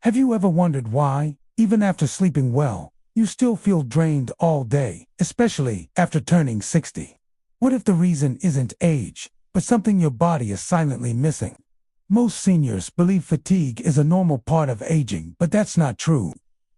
Have you ever wondered why, even after sleeping well, you still feel drained all day, especially after turning 60? What if the reason isn't age, but something your body is silently missing? Most seniors believe fatigue is a normal part of aging, but that's not true.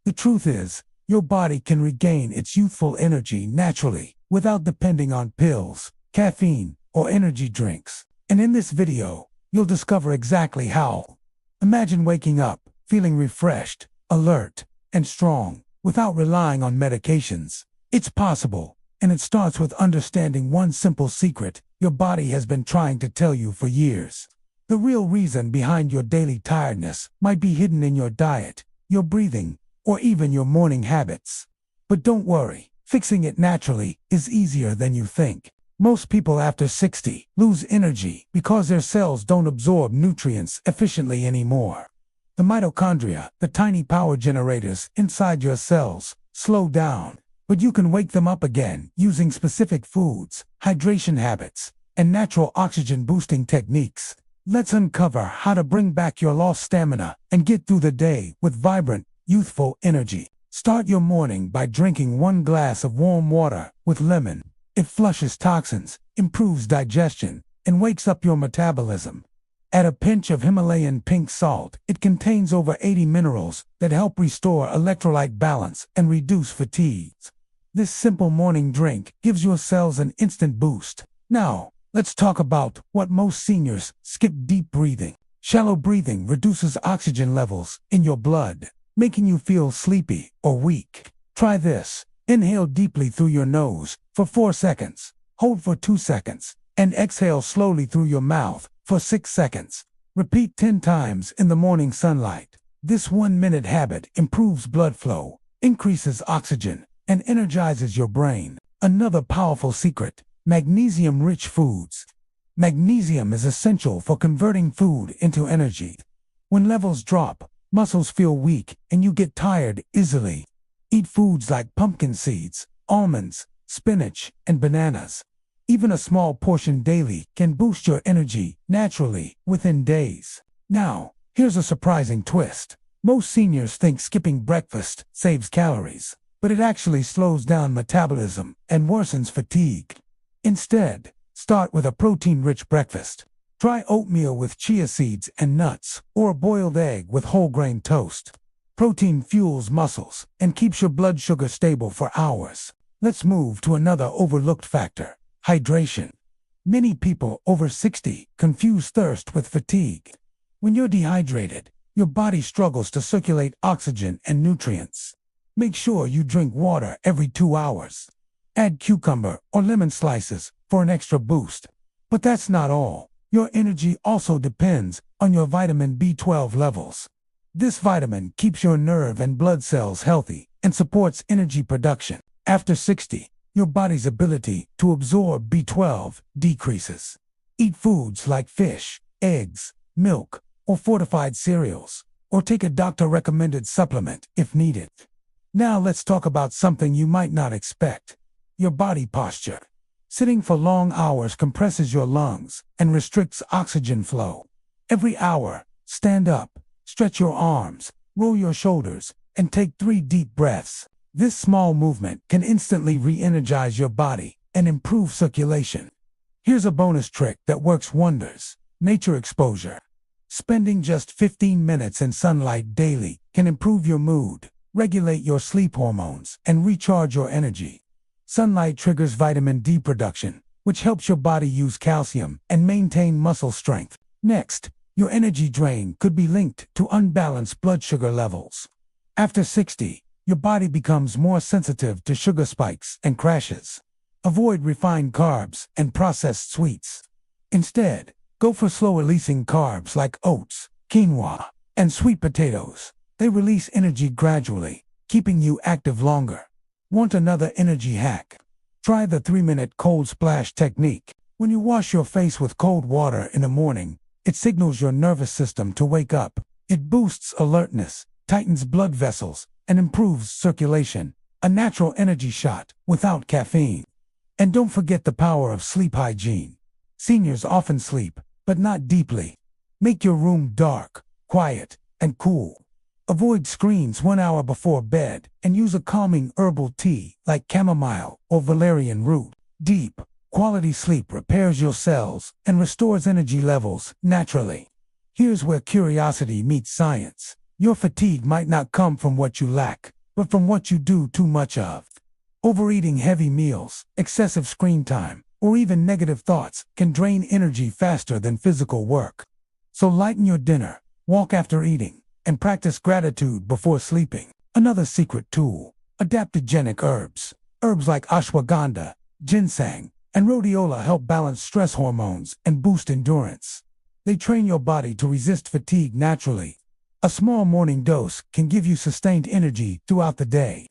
The truth is, your body can regain its youthful energy naturally, without depending on pills, caffeine, or energy drinks. And in this video, you'll discover exactly how. Imagine waking up, feeling refreshed, alert, and strong, without relying on medications. It's possible, and it starts with understanding one simple secret your body has been trying to tell you for years. The real reason behind your daily tiredness might be hidden in your diet, your breathing, or even your morning habits. But don't worry, fixing it naturally is easier than you think. Most people after 60 lose energy because their cells don't absorb nutrients efficiently anymore. The mitochondria, the tiny power generators inside your cells, slow down, but you can wake them up again using specific foods, hydration habits, and natural oxygen-boosting techniques. Let's uncover how to bring back your lost stamina and get through the day with vibrant, youthful energy. Start your morning by drinking 1 glass of warm water with lemon. It flushes toxins, improves digestion, and wakes up your metabolism. Add a pinch of Himalayan pink salt. It contains over 80 minerals that help restore electrolyte balance and reduce fatigue. This simple morning drink gives your cells an instant boost. Now, let's talk about what most seniors skip: deep breathing. Shallow breathing reduces oxygen levels in your blood, making you feel sleepy or weak. Try this. Inhale deeply through your nose for 4 seconds, hold for 2 seconds, and exhale slowly through your mouth for 6 seconds. Repeat 10 times in the morning sunlight. This 1-minute habit improves blood flow, increases oxygen, and energizes your brain. Another powerful secret: magnesium-rich foods. Magnesium is essential for converting food into energy. When levels drop, muscles feel weak and you get tired easily. Eat foods like pumpkin seeds, almonds, spinach, and bananas. Even a small portion daily can boost your energy naturally within days. Now, here's a surprising twist. Most seniors think skipping breakfast saves calories, but it actually slows down metabolism and worsens fatigue. Instead, start with a protein-rich breakfast. Try oatmeal with chia seeds and nuts, or a boiled egg with whole grain toast. Protein fuels muscles and keeps your blood sugar stable for hours. Let's move to another overlooked factor: hydration. Many people over 60 confuse thirst with fatigue. When you're dehydrated, your body struggles to circulate oxygen and nutrients. Make sure you drink water every 2 hours. Add cucumber or lemon slices for an extra boost. But that's not all. Your energy also depends on your vitamin B12 levels. This vitamin keeps your nerve and blood cells healthy and supports energy production. After 60, your body's ability to absorb B12 decreases. Eat foods like fish, eggs, milk, or fortified cereals, or take a doctor-recommended supplement if needed. Now let's talk about something you might not expect: your body posture. Sitting for long hours compresses your lungs and restricts oxygen flow. Every hour, stand up, stretch your arms, roll your shoulders, and take 3 deep breaths. This small movement can instantly re-energize your body and improve circulation. Here's a bonus trick that works wonders: nature exposure. Spending just 15 minutes in sunlight daily can improve your mood, regulate your sleep hormones, and recharge your energy. Sunlight triggers vitamin D production, which helps your body use calcium and maintain muscle strength. Next, your energy drain could be linked to unbalanced blood sugar levels. After 60, your body becomes more sensitive to sugar spikes and crashes. Avoid refined carbs and processed sweets. Instead, go for slow-releasing carbs like oats, quinoa, and sweet potatoes. They release energy gradually, keeping you active longer. Want another energy hack? Try the 3-minute cold splash technique. When you wash your face with cold water in the morning, it signals your nervous system to wake up. It boosts alertness, tightens blood vessels, and improves circulation. A natural energy shot without caffeine. And don't forget the power of sleep hygiene. Seniors often sleep, but not deeply. Make your room dark, quiet, and cool. Avoid screens 1 hour before bed and use a calming herbal tea like chamomile or valerian root. Deep, quality sleep repairs your cells and restores energy levels naturally. Here's where curiosity meets science. Your fatigue might not come from what you lack, but from what you do too much of. Overeating, heavy meals, excessive screen time, or even negative thoughts can drain energy faster than physical work. So lighten your dinner, walk after eating, and practice gratitude before sleeping. Another secret tool: adaptogenic herbs. Herbs like ashwagandha, ginseng, and rhodiola help balance stress hormones and boost endurance. They train your body to resist fatigue naturally. A small morning dose can give you sustained energy throughout the day.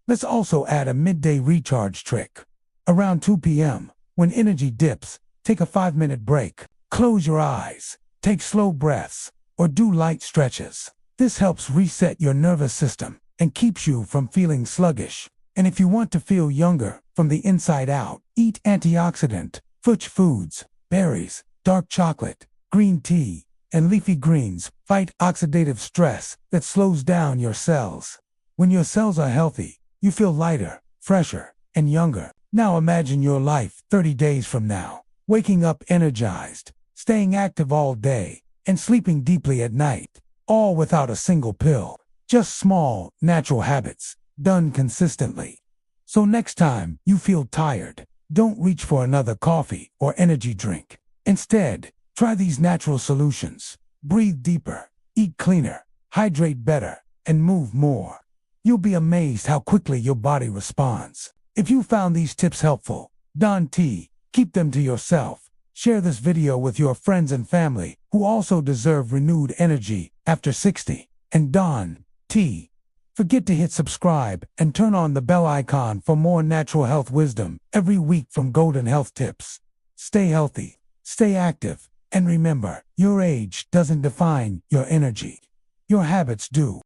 Let's also add a midday recharge trick. Around 2 p.m., when energy dips, take a 5-minute break. Close your eyes, take slow breaths, or do light stretches. This helps reset your nervous system and keeps you from feeling sluggish. And if you want to feel younger from the inside out, eat antioxidant, rich foods, berries, dark chocolate, green tea, and leafy greens. Fight oxidative stress that slows down your cells. When your cells are healthy, you feel lighter, fresher, and younger. Now imagine your life 30 days from now, waking up energized, staying active all day, and sleeping deeply at night, all without a single pill. Just small, natural habits, done consistently. So next time you feel tired, don't reach for another coffee or energy drink. Instead, try these natural solutions. Breathe deeper, eat cleaner, hydrate better, and move more. You'll be amazed how quickly your body responds. If you found these tips helpful, Don T, keep them to yourself. Share this video with your friends and family who also deserve renewed energy after 60. And Don T, forget to hit subscribe and turn on the bell icon for more natural health wisdom every week from Golden Health Tips. Stay healthy, stay active, and remember, your age doesn't define your energy. Your habits do.